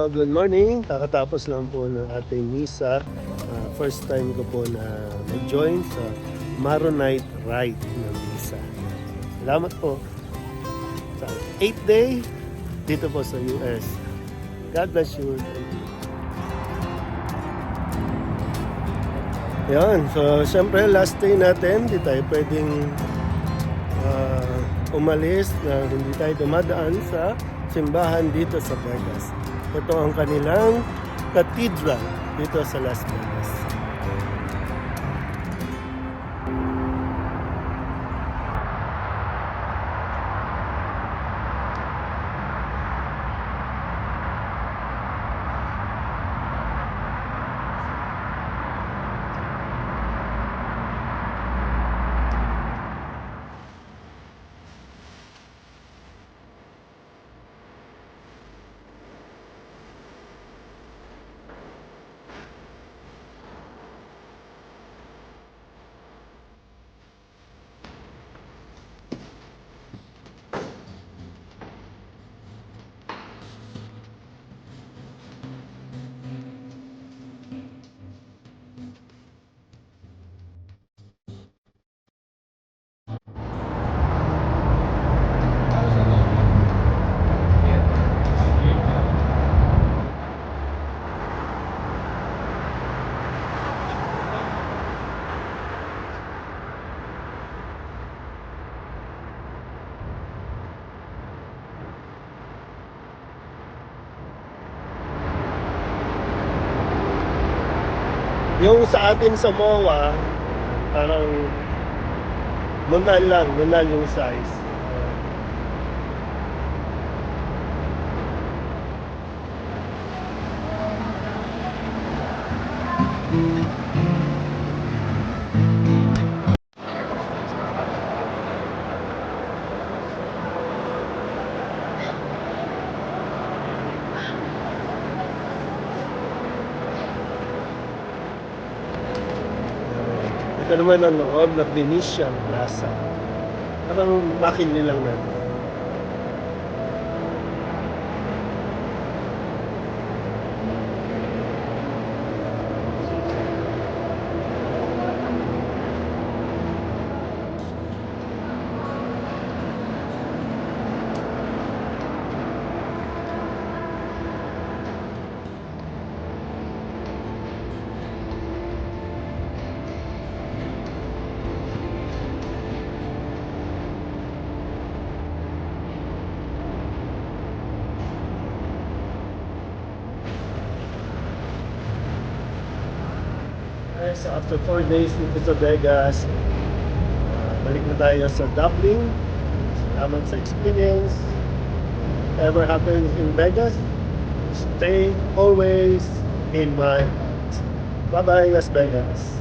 Good morning. Kakatapos lang po ng ating misa. First time ko po na nag-join sa Maronite Rite ng misa. Salamat po sa 8th day dito po sa US. God bless you. Yan. So, syempre last day natin. Di tayo pwedeng umalis na hindi tayo dumadaan sa simbahan dito sa Vegas. Ito ang kanilang cathedral dito sa Las Vegas. Yung sa atin sa MOA, parang lunal yung size. Ito naman ang loob na Venetian Plaza. Parang makin nilang natin. So after 4 days dito sa Vegas, balik na tayo sa Dublin. Salamat sa experience. Ever happens in Vegas, stay always in my Bye-bye, Las Vegas.